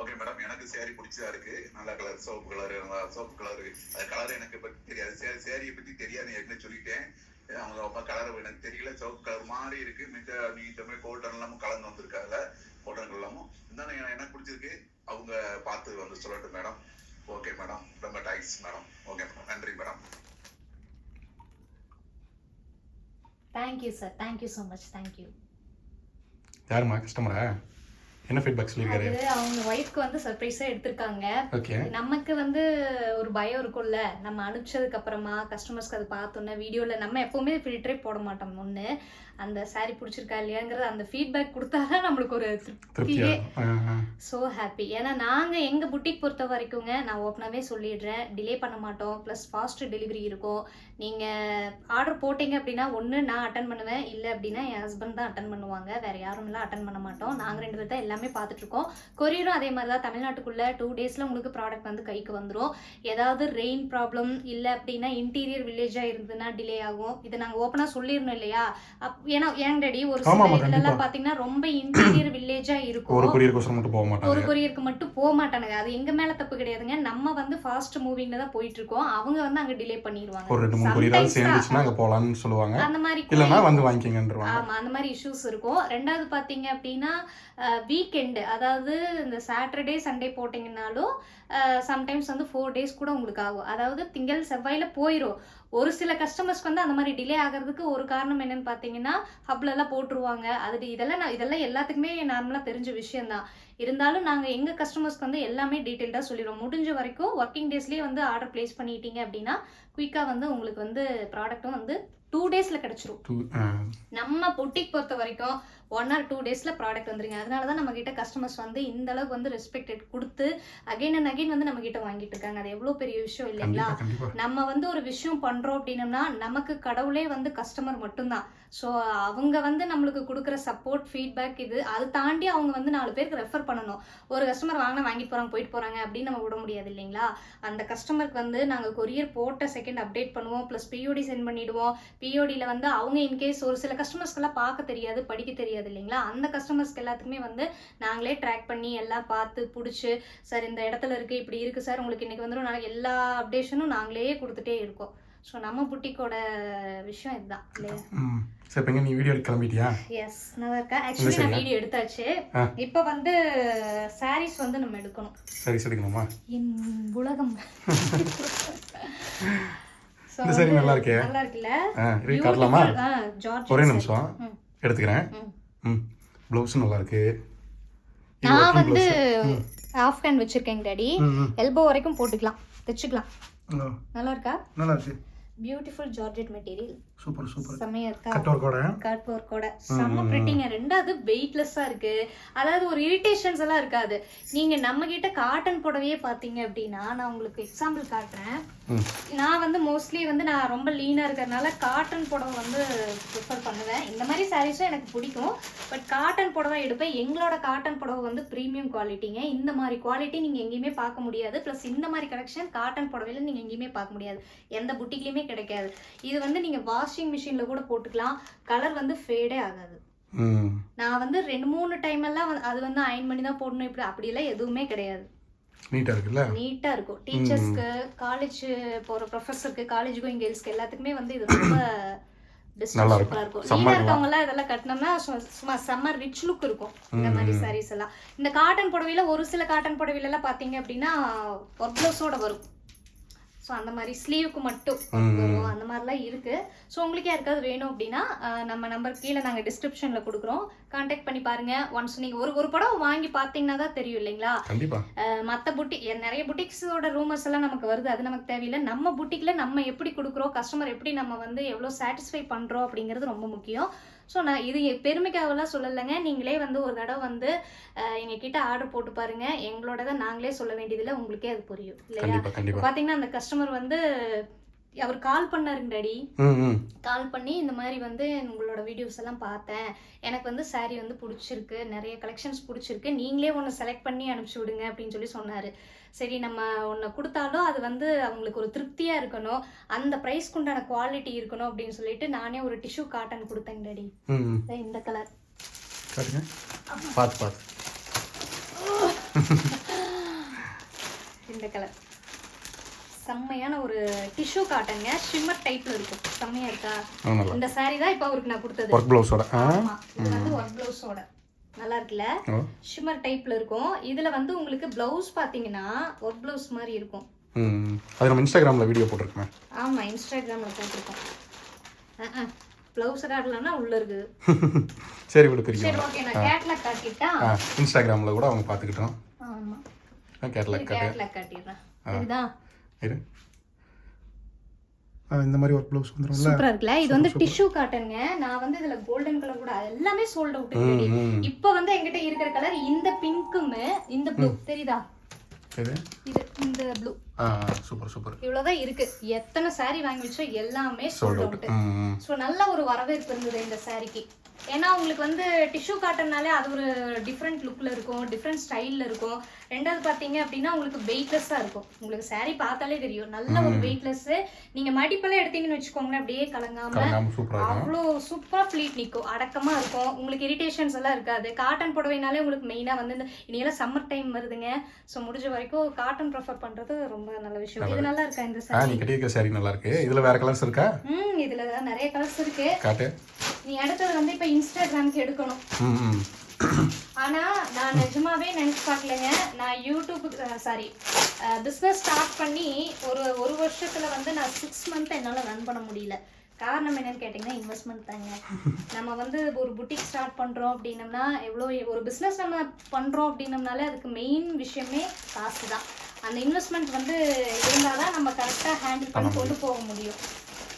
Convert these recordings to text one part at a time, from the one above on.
Okay madam, எனக்கு சேரீ பிடிச்சதா இருக்கு. நல்ல colour, soap colour, soap colour. அது கலர் எனக்கு பத்தி தெரியாது, சேரீயை பத்தி தெரியாது, ஏற்கனவே சொல்லிட்டேன். அவங்க கலர் எனக்கு தெரியல, சோப்பு கலர் மாதிரி இருக்கு. மிச்ச நீங்க கோல்டன் எல்லாமும் கலந்து வந்திருக்காங்க, கோல்டன் எல்லாமும் இருந்தாலும் எனக்கு பிடிச்சிருக்கு. அவங்க பார்த்து வந்து சொல்லட்டும் மேடம். ஓகே மேடம், ரொம்ப தேங்க்ஸ் மேடம். ஓகே மேடம், நன்றி madam. Thank you sir, thank you so much, thank you. யாருமா கஸ்டமரா? என்ன ஃபீட்பேக் சொல்லிருக்காரு? அது அவங்க ஒய்ஃப்க்கு வந்து சர்ப்ரைஸா எடுத்திருக்காங்க. ஓகே. நமக்கு வந்து ஒரு பயம் இருக்கும்ல, நம்ம அனுப்பிச்சதுக்கு அப்புறமா கஸ்டமர்ஸ்க்கு அது பார்த்தோன்னே வீடியோல நம்ம எப்பவுமே ஃபில்டரே போட மாட்டோம். ஒன்று அந்த சாரி பிடிச்சிருக்கா இல்லையாங்கிறது அந்த ஃபீட்பேக் கொடுத்தாதான் நம்மளுக்கு ஒரு திருப்தியே. So happy. ஏன்னா நாங்கள் எங்கள் புட்டிக் பொறுத்த வரைக்குங்க, நான் ஓப்பனாகவே சொல்லிடுறேன், டிலே பண்ண மாட்டோம். ப்ளஸ் ஃபாஸ்ட் டெலிவரி இருக்கும். நீங்கள் ஆர்டர் போட்டிங்க அப்படின்னா ஒன்று நான் அட்டன் பண்ணுவேன், இல்லை அப்படின்னா என் ஹஸ்பண்ட் தான் அட்டன் பண்ணுவாங்க. வேறு யாரும் இல்லை, அட்டன் பண்ண மாட்டோம். நாங்கள் 2 பேர் தான் எல்லாமே பார்த்துட்ருக்கோம். கொரியரும் அதே மாதிரி தான், தமிழ்நாட்டுக்குள்ளே 2 daysல உங்களுக்கு ப்ராடக்ட் வந்து கைக்கு வந்துடும். ஏதாவது ரெயின் ப்ராப்ளம் இல்லை அப்படின்னா இன்டீரியர் வில்லேஜாக இருந்ததுன்னா டிலே ஆகும். இதை நாங்கள் ஓப்பனாக சொல்லிடணும் இல்லையா? ஏன்னா ஏன் டேடி ஒரு சில இதெல்லாம் பார்த்தீங்கன்னா ரொம்ப இன்டீரியர் வில்லேஜாக இருக்கும், ஒரு கொரியருக்கு மட்டும் போக மாட்டானுங்க. அது எங்கள் மேலே தப்பு கிடையாதுங்க. நம்ம வந்து ஃபாஸ்ட் மூவிங்ல தான் போயிட்டு இருக்கோம். அவங்க வந்து அங்கே டிலே பண்ணிடுவாங்க. ஒரு 2-3 கொரியர் சேர்ந்துச்சுன்னா அங்க போலாம்னு சொல்லுவாங்க. அந்த மாதிரி இல்லனா வந்து வாங்கிக்கங்கன்றாங்க. ஆமா, அந்த மாதிரி இஷ்யூஸ் இருக்கும். ரெண்டாவது பாத்தீங்க அப்படின்னா வீக்கெண்ட், அதாவது இந்த சாட்டர்டே சண்டே போட்டிங்கனாலும் சம்டைம்ஸ் வந்து 4 days கூட உங்களுக்கு ஆகும். அதாவது திங்கள் செவ்வாயில போயிடும். ஒரு சில கஸ்டமர்ஸ்க்கு வந்து அந்த மாதிரி டிலே ஆகிறதுக்கு ஒரு காரணம் என்னன்னு பார்த்தீங்கன்னா ஹப்லெல்லாம் போட்டுருவாங்க. அது இதெல்லாம் எல்லாத்துக்குமே நார்மலாக தெரிஞ்ச விஷயம்தான். இருந்தாலும் நாங்கள் எங்கள் கஸ்டமர்ஸ்க்கு வந்து எல்லாமே டீட்டெயில்டாக சொல்லிடுவோம். முடிஞ்ச வரைக்கும் ஒர்க்கிங் டேஸ்லேயே வந்து ஆர்டர் பிளேஸ் பண்ணிட்டீங்க அப்படின்னா குயிக்காக வந்து உங்களுக்கு வந்து ப்ராடக்ட்டும் வந்து 2 daysல கிடைச்சிரும். நம்ம புட்டிக் பொறுத்த வரைக்கும் 1 or 2 daysல ப்ராடக்ட் வந்துருங்க. அதனால தான் நம்ம கிட்ட கஸ்டமர்ஸ் வந்து இந்த அளவுக்கு வந்து ரெஸ்பெக்டட் கொடுத்து அகைன் அண்ட் அகைன் வந்து நம்ம கிட்ட வாங்கிட்டு இருக்காங்க. அது எவ்வளோ பெரிய விஷயம் இல்லைங்களா? நம்ம வந்து ஒரு விஷயம் பண்றோம் அப்படின்னம்னா நமக்கு கடவுளே வந்து கஸ்டமர் மட்டும்தான். ஸோ அவங்க வந்து நம்மளுக்கு கொடுக்குற சப்போர்ட், ஃபீட்பேக், இது அது தாண்டி அவங்க வந்து 4 பேருக்கு ரெஃபர் பண்ணணும். ஒரு கஸ்டமர் வாங்கிட்டு போறாங்க போயிட்டு போறாங்க அப்படின்னு நம்ம விட முடியாது இல்லைங்களா? அந்த கஸ்டமருக்கு வந்து நாங்கள் கொரியர் போட்ட செகண்ட் அப்டேட் பண்ணுவோம், ப்ளஸ் பிஓடி சென்ட் பண்ணிடுவோம். பிஓடியில் வந்து அவங்க இன்கேஸ் ஒரு சில கஸ்டமர்ஸ்க்கெல்லாம் பார்க்க தெரியாது, படிக்க தெரியாது இல்லைங்களா? அந்த கஸ்டமர்ஸ்க்கு எல்லாத்துக்குமே வந்து நாங்களே ட்ராக் பண்ணி எல்லாம் பார்த்து பிடிச்சி, சார் இந்த இடத்துல இருக்குது, இப்படி இருக்குது சார், உங்களுக்கு இன்றைக்கி வந்துடும், நாங்கள் எல்லா அப்டேஷனும் நாங்களே கொடுத்துட்டே இருக்கோம். ஸோ நம்ம புட்டிக்கோட விஷயம் இதுதான் இல்லையா? சரி, இப்போ நீ வீடியோ கிளம்பிட்டியா? எஸ், நல்லா இருக்கா. ஆக்சுவலி நான் வீடியோ எடுத்தாச்சு. இப்போ வந்து சாரீஸ் வந்து நம்ம எடுக்கணும். சாரீஸ் எடுக்கணுமா? என் உலகம். இந்த சாரி நல்லா இருக்கே. நல்லா இருக்குல்ல? இது காட்டலாமா? ஒரே நிமிஷம் எடுத்துக்கிறேன். ப்ளவுஸ் நல்லா இருக்கு. நான் வந்து ஆஃப் ஹேண்ட் வச்சிருக்கேன் டாடி, எல்போ வரைக்கும் போட்டுக்கலாம், தைச்சுக்கலாம். நல்லா இருக்கா? நல்லா இருக்கு. Beautiful georgette material, super super, செமையா இருக்கா? கட் ஒர்க்கோட செம்ம பிரிட்டிங்க. ரெண்டாவது வெயிட்லெஸ்ஸா இருக்கு. அதாவது ஒரு இரிட்டேஷன்ஸ் எல்லாம் இருக்காது. நீங்க நம்ம கிட்ட காட்டன் புடவையே பாத்தீங்க அப்படின்னா, நான் உங்களுக்கு எக்ஸாம்பிள் காட்டுறேன். நான் வந்து மோஸ்ட்லி வந்து நான் ரொம்ப லீனா இருக்கிறதுனால காட்டன் புடவை வந்து ப்ரிஃபர் பண்ணுவேன். இந்த மாதிரி சாரீஸும் எனக்கு பிடிக்கும், பட் காட்டன் புடவை எடுப்பேன். எங்களோட காட்டன் புடவை வந்து ப்ரீமியம் குவாலிட்டிங்க. இந்த மாதிரி குவாலிட்டி நீங்க எங்கேயுமே பார்க்க முடியாது. ப்ளஸ் இந்த மாதிரி கலெக்ஷன் காட்டன் புடவையில நீங்க எங்கேயுமே பார்க்க முடியாது, எந்த புட்டிக்லயுமே கிடைக்காது. இது வந்து நீங்க வாஷிங் மிஷின்ல கூட போட்டுக்கலாம், கலர் வந்து ஃபேடே ஆகாது. நான் வந்து 2-3 டைம் எல்லாம் அது வந்து அயன் பண்ணி தான் போடணும், இப்படி அப்படியெல்லாம் எதுவுமே கிடையாது. நீட்டா இருக்குல்ல? நீட்டா இருக்கும். டீச்சர்ஸ்க்கு, காலேஜ் போற ப்ரொஃபஸருக்கு, காலேஜ் கோயிங் கேர்ள்ஸ்க்கு எல்லாத்துக்குமே வந்து இது ரொம்ப நல்லா இருக்கும். லீனா இருக்கவங்க எல்லாம் இதெல்லாம் கட்டினோம்னா சும்மா செம்ம ரிச் லுக் இருக்கும். இந்த மாதிரி சாரீஸ் எல்லாம் இந்த காட்டன் புடவையில, ஒரு சில காட்டன் புடவையில எல்லாம் பாத்தீங்க அப்படின்னா ஒர்க் ப்ளவுஸோட வரும். ஸோ அந்த மாதிரி ஸ்லீவுக்கு மட்டும் வரும், அந்த மாதிரிலாம் இருக்குது. ஸோ உங்களுக்கு யாருக்காவது வேணும் அப்படின்னா நம்ம நம்பர் கீழே நாங்கள் டிஸ்கிரிப்ஷனில் கொடுக்குறோம், கான்டாக்ட் பண்ணி பாருங்கள். ஒன்ஸ் நீங்கள் ஒரு படம் வாங்கி பார்த்தீங்கன்னா தான் தெரியும் இல்லைங்களா? மற்ற புட்டிக், நிறைய புட்டிக்ஸோட ரூமர்ஸ் எல்லாம் நமக்கு வருது, அது நமக்கு தேவையில்லை. நம்ம புட்டிக்கில் நம்ம எப்படி கொடுக்குறோம், கஸ்டமர் எப்படி நம்ம வந்து எவ்வளோ சாட்டிஸ்ஃபை பண்ணுறோம் அப்படிங்கிறது ரொம்ப முக்கியம். ஸோ நான் இது பெருமைக்காகலாம் சொல்லலைங்க. நீங்களே வந்து ஒரு தடவை வந்து எங்ககிட்ட ஆர்டர் போட்டு பாருங்க. எங்களோட தான் நாங்களே சொல்ல வேண்டியதில்லை, உங்களுக்கே அது புரியும் இல்லையா? பார்த்தீங்கன்னா அந்த கஸ்டமர் வந்து அவர் கால் பண்ணாருங்க டாடி, கால் பண்ணி இந்த மாதிரி வந்து உங்களோட வீடியோஸ் எல்லாம் பார்த்தேன், எனக்கு வந்து சாரீ வந்து பிடிச்சிருக்கு, நிறைய கலெக்ஷன்ஸ் பிடிச்சிருக்கு, நீங்களே ஒன்று செலக்ட் பண்ணி அனுப்பிச்சி விடுங்க அப்படின்னு சொல்லி சொன்னார். சரி, நம்ம ஒன்று கொடுத்தாலும் அது வந்து அவங்களுக்கு ஒரு திருப்தியாக இருக்கணும், அந்த ப்ரைஸ்க்கு உண்டான குவாலிட்டி இருக்கணும் அப்படின்னு சொல்லிட்டு நானே ஒரு டிஷ்யூ காட்டன் கொடுத்தேங்க டாடி. இந்த கலர் பார்த்து இந்த கலர் செம்மையான ஒரு டிஷ்யூ காட்டங்க, ஷிம்மர் டைப்ல இருக்கும். செம்மையா இருக்கா? இந்த saree தான் இப்போ அவருக்கு நான் கொடுத்தது. ஒர்க் ப்ளவுஸோட. ஆமா, இது வந்து ஒர்க் ப்ளவுஸோட. நல்லா இருக்குல்ல? ஷிம்மர் டைப்ல இருக்கும். இதுல வந்து உங்களுக்கு ப்ளவுஸ் பாத்தீங்கன்னா ஒர்க் ப்ளவுஸ் மாதிரி இருக்கும். அது நம்ம இன்ஸ்டாகிராம்ல வீடியோ போட்டுருக்கோம். ஆமா, இன்ஸ்டாகிராம்ல போட்டுருக்கோம். ப்ளவுஸ் காட்டலன்னா உள்ள இருக்குது. சரி விடு பிரிக்கும். சரி ஓகே, நான் கேட்லாக் காட்டிட்டா இன்ஸ்டாகிராம்ல கூட அவங்க பாத்துக்கிட்டோம். ஆமா, கேட்லாக் காட்டிடுறேன். சரிதா? இரு. இந்த மாதிரி ஒர்க் ப்ளவுஸ் வந்துரும்ல. சூப்பரா இருக்குல? இது வந்து டிஷ்யூ காட்டன்ங்க. நான் வந்து இதுல கோல்டன் கலர் கூட எல்லாமே சோல்ட் அவுட் இருக்கு. இப்போ வந்து என்கிட்ட இருக்கிற கலர் இந்த பிங்க்கும் இந்த ப்ளூ தெரியுதா? இது இந்த ப்ளூ. Super super. இவ்வளவுதான் இருக்கு. எத்தனை saree வாங்கி வச்சோ எல்லாமே சோல்ட் அவுட். சோ நல்ல ஒரு வரவேற்பு இருந்தது இந்த சாரிக்கு. ஏன்னா உங்களுக்கு வந்து டிஷ்யூ காட்டன்னாலே அது ஒரு டிஃப்ரெண்ட் லுக்ல இருக்கும், டிஃப்ரெண்ட் ஸ்டைல்ல இருக்கும். ரெண்டாவது பாத்தீங்க அப்படின்னா உங்களுக்கு வெயிட்லெஸ்ஸா இருக்கும். உங்களுக்கு saree பார்த்தாலே தெரியும் நல்ல ஒரு வெயிட்லெஸ். நீங்க மடிப்பெல்லாம் எடுத்தீங்கன்னு வச்சுக்கோங்களேன், அப்படியே கலங்காம அவ்வளோ சூப்பரா ஃபிளீட் நிற்கும், அடக்கமா இருக்கும். உங்களுக்கு இரிட்டேஷன்ஸ் எல்லாம் இருக்காது. காட்டன் புடவைனாலே உங்களுக்கு மெயினா வந்து இந்த இனியெல்லாம் சம்மர் டைம் வருதுங்க. ஸோ முடிஞ்ச வரைக்கும் காட்டன் ப்ரிஃபர் பண்றது ரொம்ப நல்ல விஷயம். இது நல்லா இருக்கா இந்த saree? நீ கட்டியிருக்க saree நல்லா இருக்கு. இதுல வேற கலர்ஸ் இருக்கா? இதுல நிறைய கலர்ஸ் இருக்கு. காட்டு. நீ அடுத்தது வந்து இப்ப இன்ஸ்டாகிராம்க்கு எடுக்கணும். ஆனா நான் நிஜமாவே நினைச்சு பார்க்கலங்க. நான் யூடியூப் பிசினஸ் ஸ்டார்ட் பண்ணி ஒரு வருஷத்துல வந்து நான் 6 மந்த் என்னால ரன் பண்ண முடியல. காரணம் என்னன்னு கேட்டீங்கன்னா இன்வெஸ்ட்மெண்ட் தாங்க. நம்ம வந்து ஒரு புட்டிக் ஸ்டார்ட் பண்றோம் அப்படின்னம்னா, எவ்வளோ ஒரு பிஸ்னஸ் நம்ம பண்றோம் அப்படின்னம்னாலே அதுக்கு மெயின் விஷயமே காசு தான். அந்த இன்வெஸ்ட்மெண்ட் வந்து இருந்தாதான் நம்ம கரெக்டாக ஹேண்டில் பண்ணி கொண்டு போக முடியும்.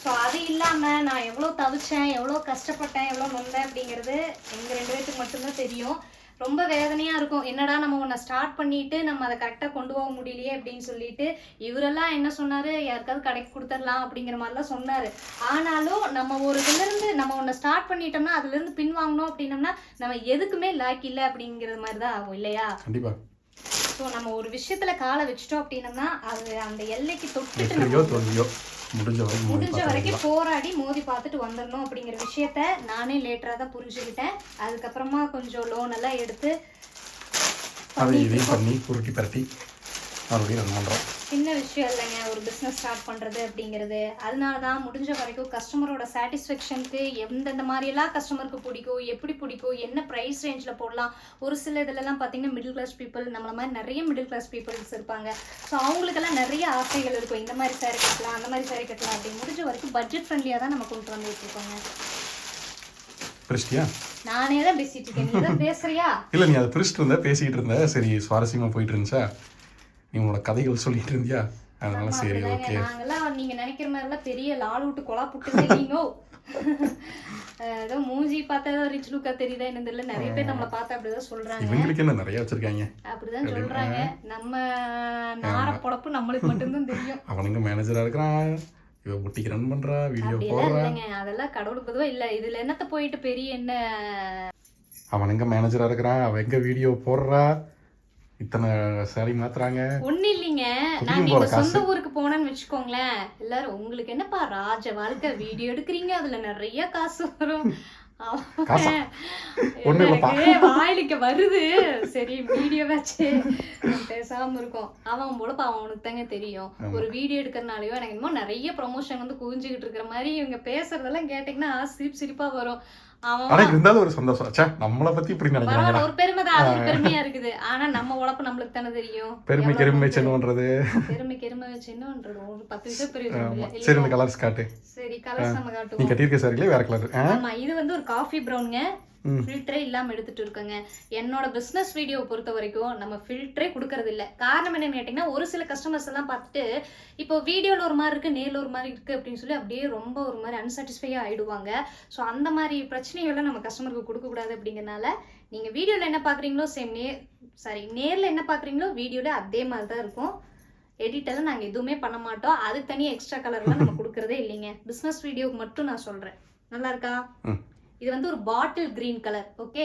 ஸோ அது இல்லாமல் நான் எவ்வளோ தவிச்சேன், எவ்வளோ கஷ்டப்பட்டேன், எவ்வளோ நொந்தேன் அப்படிங்கிறது எங்கள் 2 பேருக்கு மட்டும்தான் தெரியும். ரொம்ப வேதனையாக இருக்கும். என்னடா நம்ம ஒன்றை ஸ்டார்ட் பண்ணிட்டு நம்ம அதை கரெக்டாக கொண்டு போக முடியலையே அப்படின்னு சொல்லிட்டு. இவரெல்லாம் என்ன சொன்னார், யாருக்காவது கடைக்கு கொடுத்துடலாம் அப்படிங்கிற மாதிரிலாம் சொன்னார். ஆனாலும் நம்ம ஒரு இதுலேருந்து நம்ம ஒன்றை ஸ்டார்ட் பண்ணிட்டோம்னா அதுலேருந்து பின் வாங்கினோம் அப்படின்னம்னா நம்ம எதுக்குமே லாக் இல்லை அப்படிங்கிற மாதிரி தான் ஆகும் இல்லையா? கண்டிப்பாக. ஸோ நம்ம ஒரு விஷயத்தில் காலை வச்சிட்டோம் அப்படின்னம்னா அது அந்த எல்லைக்கு தொட்டுட்டு முடிஞ்ச வரைக்கும் போராடி மோதி பார்த்துட்டு வந்துடணும் அப்படிங்கிற விஷயத்த நானே லேட்டரா தான் புரிஞ்சுக்கிட்டேன். அதுக்கப்புறமா கொஞ்சம் லோன் எல்லாம் எடுத்து பண்ணி புரட்டி பரட்டி மறுபடியும் ரன் பண்ணுறோம். சின்ன விஷயம் இல்லைங்க ஒரு பிஸ்னஸ் ஸ்டார்ட் பண்ணுறது அப்படிங்கிறது. அதனால தான் முடிஞ்ச வரைக்கும் கஸ்டமரோட சாட்டிஸ்ஃபேக்ஷனுக்கு எந்தெந்த மாதிரியெல்லாம் கஸ்டமருக்கு பிடிக்கும், எப்படி பிடிக்கும், என்ன ப்ரைஸ் ரேஞ்சில் போடலாம். ஒரு சில இதிலெல்லாம் பார்த்தீங்கன்னா மிடில் கிளாஸ் பீப்புள், நம்மள மாதிரி நிறைய மிடில் கிளாஸ் பீப்புள்ஸ் இருப்பாங்க. ஸோ அவங்களுக்கெல்லாம் நிறைய ஆசைகள் இருக்கும். இந்த மாதிரி saree கட்டலாம், அந்த மாதிரி saree கட்டலாம் அப்படின்னு. முடிஞ்ச வரைக்கும் பட்ஜெட் ஃப்ரெண்ட்லியாக தான் நம்ம கொண்டு வந்துட்டு இருக்கோங்க. நானே தான் பேசிட்டு இருக்கேன், நீ தான் பேசுறியா? இல்லை, நீ அதை பிரிச்சுட்டு இருந்த பேசிக்கிட்டு இருந்த. சரி, சுவாரஸ்யமாக போயிட்டு இருந்துச்சா? நீ உங்களோட கதைகள் சொல்லிட்டு இருந்தியா? அதனால சரி ஓகே. நாங்கெல்லாம் நீங்க நினைக்கிற மாதிரிலாம் பெரிய லால் விட்டு கொலா புட்டு இல்லைங்கோ. ஏதோ மூஞ்சி பார்த்தா ஏதோ ரிச் லுக்கா தெரியுதா என்ன தெரியல. நிறைய பேர் நம்மளை பார்த்தா அப்படிதான் சொல்றாங்க. இவங்களுக்கு என்ன நிறைய வச்சிருக்காங்க அப்படிதான் சொல்றாங்க. நம்ம நார பொழப்பு நம்மளுக்கு மட்டும்தான் தெரியும். அவனுங்க மேனேஜரா இருக்கிறான், இவ புட்டிக்கு ரன் பண்றா, வீடியோ போடுறா. அதெல்லாம் கடவுளுக்கு பொதுவா இல்ல. இதுல என்னத்த போயிட்டு பெரிய என்ன. அவனுங்க மேனேஜரா இருக்கிறான், அவ எங்க வீடியோ போடுறா, இத்தனை saree மாத்துறாங்க. ஒண்ணு இல்லைங்க. நாங்க எங்க சொந்த ஊருக்கு போனோம்னு வச்சுக்கோங்களேன், எல்லாரும் உங்களுக்கு என்னப்பா ராஜ வாழ்க்கை, வீடியோ எடுக்கிறீங்க, அதுல நிறைய காசு வரும். வாயிலுக்கு வருது. சரி வீடியோவாச்சு பேசாம இருக்கும். அவன் பொழப்ப அவனுக்கு தாங்க தெரியும். ஒரு வீடியோ எடுக்கிறனாலயோ எனக்கு என்னமோ நிறைய ப்ரொமோஷன் வந்து குவிஞ்சுக்கிட்டு இருக்கிற மாதிரி இவங்க பேசுறதெல்லாம் கேட்டீங்கன்னா சிரிப்பா வரும். ஒரு சந்தோஷம், நம்மளை பத்தி இப்படி நினைக்கிறாங்க. ஒரு பெருமை தான், அது ஒரு பெருமையா இருக்குது. ஆனா நம்ம உழைப்பு நம்மளுக்கு தானே தெரியும். பெருமை கெருமை வச்சு என்ன பண்றது, ஒரு 10 நிமிஷம் பெரிய. சரி, இந்த கலர்ஸ் காட்டு. சரி, கலர்ஸ் நம்ம காட்டுவோம். நீ கட்டியிருக்க சாரில வேற கலர். ஆமா, இது வந்து ஒரு காஃபி ப்ரௌனுங்க. ஃபில்டரே இல்லாம எடுத்துட்டு இருக்கங்க. என்னோட பிசினஸ் வீடியோ பொறுத்த வரைக்கும் நம்ம ஃபில்டரே கொடுக்கறது இல்ல. காரணம் என்னன்னு கேட்டீங்கன்னா, ஒரு சில கஸ்டமர்ஸ் எல்லாம் பார்த்துட்டு இப்போ வீடியோல ஒரு மாதிரி இருக்கு, நேர்ல ஒரு மாதிரி இருக்கு அப்படின்னு சொல்லி அப்படியே ரொம்ப ஒரு மாதிரி அன்சாட்டிஸ்ஃபையா ஆயிடுவாங்க. ஸோ அந்த மாதிரி பிரச்சனைகளை நம்ம கஸ்டமருக்கு கொடுக்க கூடாது அப்படிங்கறனால நீங்க வீடியோல என்ன பாக்குறீங்களோ சேம் நேர்ல என்ன பாக்குறீங்களோ வீடியோல அதே மாதிரி தான் இருக்கும். எடிட்டெல்லாம் நாங்கள் எதுவுமே பண்ண மாட்டோம். அதுக்கு தனியாக எக்ஸ்ட்ரா கலர்லாம் நம்ம கொடுக்கறதே இல்லைங்க. பிஸ்னஸ் வீடியோக்கு மட்டும் நான் சொல்கிறேன். நல்லா இருக்கா? இது வந்து ஒரு bottle green colour. Okay,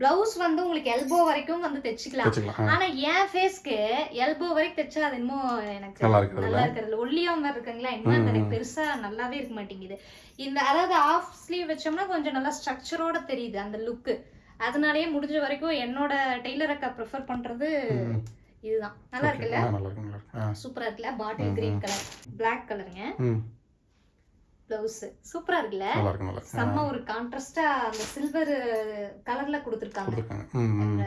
blouse வந்து உங்களுக்கு எல்போ வரைக்கும் வந்து தைச்சிக்கலாம். ஆனா என் ஃபேஸ்க்கு எல்போ வரைக்கும் தைச்சா அது இன்னும் எனக்கு நல்லா இருக்கிறது. ஒல்லியா மாதிரி இருக்குங்களா, இன்னும் எனக்கு பெருசா நல்லாவே இருக்க மாட்டேங்குது. இந்த அதாவது ஆஃப் ஸ்லீவ் வச்சோம்னா கொஞ்சம் நல்லா ஸ்ட்ரக்சரோட தெரியுது அந்த லுக்கு. அதனாலயே முடிஞ்ச வரைக்கும் என்னோட டெய்லர் அக்கா ப்ரிஃபர் பண்றது இதுதான் நல்லா இருக்குல்ல, நல்லா இருக்கு. சூப்பரா இருக்குல்ல. பாட்டில் கிரீன் கலர், பிளாக் கலருங்க. ப்ளவுஸ் சூப்பரா இருக்குல்ல, செம்ம ஒரு கான்ட்ராஸ்டா அந்த சில்வர் கலர்ல கொடுத்துருக்காங்க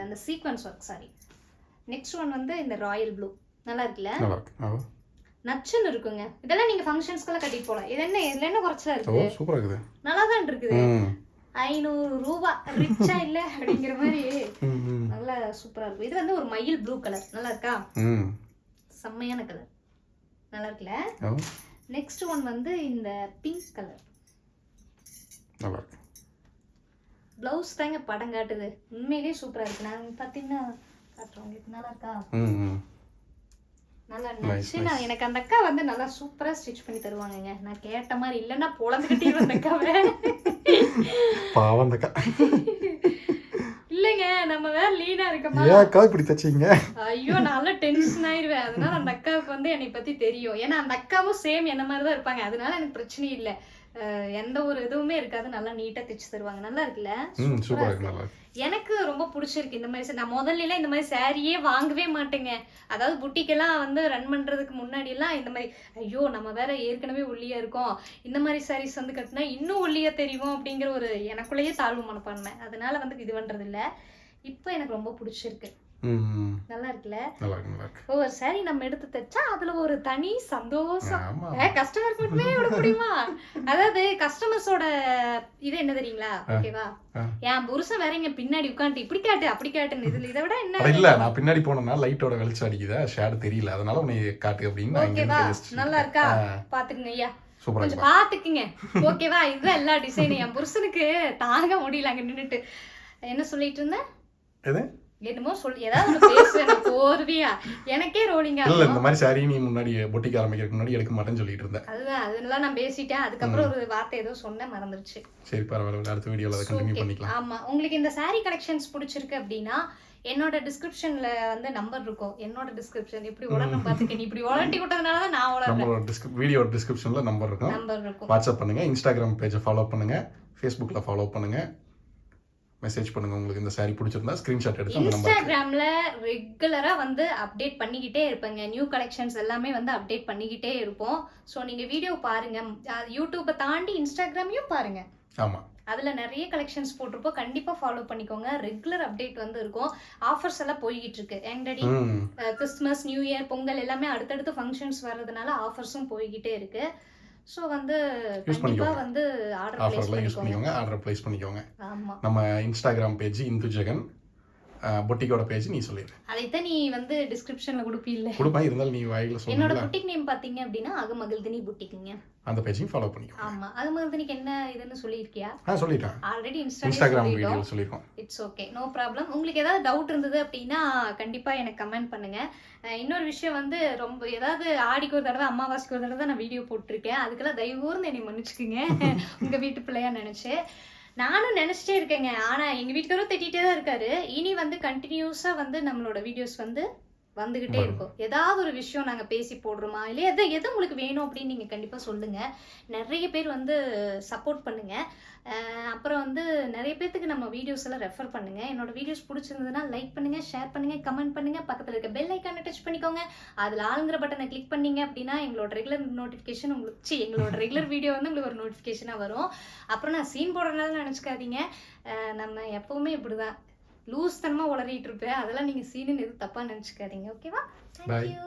அந்த sequence work sorry. Next one வந்து இந்த ராயல் ப்ளூ நல்லா இருக்குல்ல, நச்சுன்னு இருக்குங்க. இதெல்லாம் நீங்க ஃபங்க்ஷன்ஸ்க்கெல்லாம் கட்டிட்டு போகலாம். இது என்ன இதுல என்ன குறைச்சலா இருக்கு, சூப்பரா இருக்குது, நல்லா தான் இருக்குது. 500 ரூபாய் ரிச்சா இல்ல அப்படிங்கிற மாதிரி நல்லா சூப்பரா இருக்கும். இது வந்து ஒரு மயில் ப்ளூ கலர் நல்லா இருக்கா, செம்மையான கலர் நல்லா இருக்குல்ல. நெக்ஸ்ட் ஒன் வந்து இந்த பிங்க் கலர் நல்லா இருக்கு. ப்ளவுஸ் தாங்க படம் காட்டுது, உண்மையிலேயே சூப்பரா இருக்கு. நான் பார்த்தீங்கன்னா காட்டுறேன் உங்களுக்கு, நல்லா இருக்கா, நல்லா இருந்துச்சு. நான் எனக்கு அந்த அக்கா வந்து நல்லா சூப்பரா ஸ்டிச் பண்ணி தருவாங்கங்க. நான் கேட்ட மாதிரி இல்லைன்னா பொழந்துக்கிட்டே வந்த அக்காவை பாவம் அந்த அக்கா. இல்லைங்க நம்ம வேற லீனா இருக்கமா, ஏன் அக்கா இப்படி தச்சீங்க? ஐயோ நல்லா டென்ஷன் ஆயிருவேன். அதனால அந்த அக்காவுக்கு வந்து என்னை பத்தி தெரியும். ஏன்னா அந்த அக்காவும் சேம் என்ன மாதிரி தான் இருப்பாங்க. அதனால எனக்கு பிரச்சனை இல்லை, எந்த ஒரு இதுவுமே இருக்காது. நல்லா நீட்டா தைச்சு தருவாங்க. நல்லா இருக்குல்ல, சூப்பரா இருக்கு. எனக்கு ரொம்ப பிடிச்சிருக்கு இந்த மாதிரி. நான் முதல்ல இந்த மாதிரி சாரியே வாங்கவே மாட்டேங்க. அதாவது புட்டிக்கெல்லாம் வந்து ரன் பண்றதுக்கு முன்னாடி எல்லாம் இந்த மாதிரி ஐயோ நம்ம வேற ஏற்கனவே ஒல்லியா இருக்கோம், இந்த மாதிரி சாரீஸ் வந்து கட்டினா இன்னும் ஒல்லியா தெரியும் அப்படிங்கிற ஒரு எனக்குள்ளேயே தாழ்வு மனப்பான்மை. அதனால வந்து இது பண்றது இல்ல. இப்போ எனக்கு ரொம்ப பிடிச்சிருக்கு, நல்லா இருக்குல்ல. ஒவ்வொரு சாரி நம்ம எடுத்து தைச்சா அதுல ஒரு தனி சந்தோஷம். கஸ்டமருக்கு மட்டுமே விட முடியுமா? அதாவது கஸ்டமர்ஸோட இது என்ன தெரியுங்களா, ஓகேவா? என் புருஷன் வேற இங்க பின்னாடி உட்காந்து இப்படி காட்டு அப்படி காட்டுன்னு, இதுல இதை விட என்ன இல்ல. நான் பின்னாடி போனேன்னா லைட்டோட வெளிச்சம் அடிக்குதா, ஷேட் தெரியல, அதனால உன்னை காட்டு அப்படின்னு. ஓகேவா, நல்லா இருக்கா பாத்துக்குங்க ஐயா, கொஞ்சம் பாத்துக்குங்க ஓகேவா. இதுதான் எல்லா டிசைனும். என் புருஷனுக்கு தாங்க முடியல அங்க நின்னுட்டு. என்ன சொல்லிட்டு இருந்தேன், என்னமோ சொல்லி ஏதாவது ஒன்று பேசுவேன் போர்வியா, எனக்கே ரோலிங்கா இல்ல. இந்த மாதிரி சாரி நீ முன்னாடி பொட்டிக்கு ஆரம்பிக்கிறதுக்கு முன்னாடி எடுக்க மாட்டேன்னு சொல்லிட்டு இருந்தேன். அதுதான் அதெல்லாம் நான் பேசிட்டேன். அதுக்கப்புறம் ஒரு வார்த்தை ஏதோ சொன்ன மறந்துருச்சு. சரி பரவாயில்ல, அடுத்த வீடியோல அதை கண்டினியூ பண்ணிக்கலாம். ஆமா, உங்களுக்கு இந்த சாரி கலெக்ஷன்ஸ் பிடிச்சிருக்கு அப்படின்னா என்னோட டிஸ்கிரிப்ஷன்ல வந்து நம்பர் இருக்கும். என்னோட டிஸ்கிரிப்ஷன் இப்படி உடனே பாத்துக்க, நீ இப்படி உடனே விட்டதுனால தான் நான் உடனே நம்மளோட வீடியோ டிஸ்கிரிப்ஷன்ல நம்பர் இருக்கும். வாட்ஸ்அப் பண்ணுங்க, இன்ஸ்டாகிராம் பேஜை ஃபாலோ பண்ணுங்க, ஃபேஸ்புக்ல ஃபாலோ பண்ணுங்க, மெசேஜ் பண்ணுங்க. உங்களுக்கு இந்த சாரி பிடிச்சிருந்தா ஸ்கிரீன்ஷாட் எடுத்து அந்த நம்பருக்கு. இன்ஸ்டாகிராம்ல ரெகுலரா வந்து அப்டேட் பண்ணிக்கிட்டே இருப்பேங்க. நியூ கலெக்ஷன்ஸ் எல்லாமே வந்து அப்டேட் பண்ணிக்கிட்டே இருப்போம். ஸோ நீங்க வீடியோ பாருங்க, யூடியூப்பை தாண்டி இன்ஸ்டாகிராமையும் பாருங்க. ஆமா, அதுல நிறைய கலெக்ஷன்ஸ் போட்டிருப்போம், கண்டிப்பா ஃபாலோ பண்ணிக்கோங்க. ரெகுலர் அப்டேட் வந்து இருக்கும். ஆஃபர்ஸ் எல்லாம் போய்கிட்டு இருக்கு. எங்கடி கிறிஸ்மஸ், நியூ இயர், பொங்கல் எல்லாமே அடுத்தடுத்து ஃபங்க்ஷன்ஸ் வர்றதுனால ஆஃபர்ஸும் போய்கிட்டே இருக்கு. ஸோ வந்து கண்டிப்பா வந்து ஆர்டர் பிளேஸ் பண்ணிக்கோங்க. நம்ம இன்ஸ்டாகிராம் பேஜ் இந்து ஜெகன், பொட்டிக்கோட பேஜ் நீ சொல்லிடு. அதைத்தான் நீ வந்து டிஸ்கிரிப்ஷன்ல கொடுப்பீல்ல. கொடுப்பா, இருந்தாலும் நீ வாயில சொல்லு. என்னோட புட்டிக் நேம் பாத்தீங்க அப்படின்னா அகமகிழ்தினி புட்டிக்ங்க. அந்த பேஜையும் ஃபாலோ பண்ணிக்கோ. ஆமா, அகமகிழ்தினிக்கு என்ன இதுன்னு சொல்லிருக்கியா? சொல்லிட்டேன் ஆல்ரெடி இன்ஸ்டாகிராம் வீடியோல சொல்லிருக்கோம். It's okay, no problem. உங்களுக்கு ஏதாவது டவுட் இருந்தது அப்படின்னா கண்டிப்பா எனக்கு கமெண்ட் பண்ணுங்க. இன்னொரு விஷயம் வந்து ரொம்ப ஏதாவது ஆடிக்கு ஒரு தடவை அமாவாசைக்கு ஒரு தடவை தான் நான் வீடியோ போட்டிருக்கேன். அதுக்கெல்லாம் தயவு கூர்ந்து என்னை மன்னிச்சுக்குங்க, உங்க வீட்டு பிள்ளையா நினைச்சு. நானும் நினைச்சிட்டே இருக்கேங்க. ஆனா எங்க வீட்டுக்காரரும் திட்டிகிட்டே தான் இருக்காரு. இனி வந்து கண்டினியூஸா வந்து நம்மளோட வீடியோஸ் வந்து வந்துகிட்டே இருக்கும். ஏதாவது ஒரு விஷயம் நாங்க பேசி போடுறோமா இல்லையா, எது உங்களுக்கு வேணும் அப்படின்னு நீங்க கண்டிப்பா சொல்லுங்க. நிறைய பேர் வந்து சப்போர்ட் பண்ணுங்க. அப்புறம் வந்து நிறைய பேர்த்துக்கு நம்ம வீடியோஸ் எல்லாம் ரெஃபர் பண்ணுங்க. என்னோட வீடியோஸ் பிடிச்சிருந்ததுன்னா லைக் பண்ணுங்க, ஷேர் பண்ணுங்க, கமெண்ட் பண்ணுங்க. பக்கத்துல இருக்க பெல் ஐக்கானை டச் பண்ணிக்கோங்க. அதுல ஆளுங்கிற பட்டனை கிளிக் பண்ணீங்க அப்படின்னா எங்களோட ரெகுலர் நோட்டிஃபிகேஷன் உங்களுக்கு எங்களோட ரெகுலர் வீடியோ வந்து உங்களுக்கு ஒரு நோட்டிஃபிகேஷனா வரும். அப்புறம் நான் சீன் போடுறதுனால நினைச்சுக்காதீங்க, நம்ம எப்பவுமே இப்படிதான் லூஸ் தனமா உளறிட்டு இருப்பேன். அதெல்லாம் நீங்க சீனுன்னு எதுவும் தப்பா நினைச்சுக்காதீங்க. ஓகேவா? தேங்க்யூ.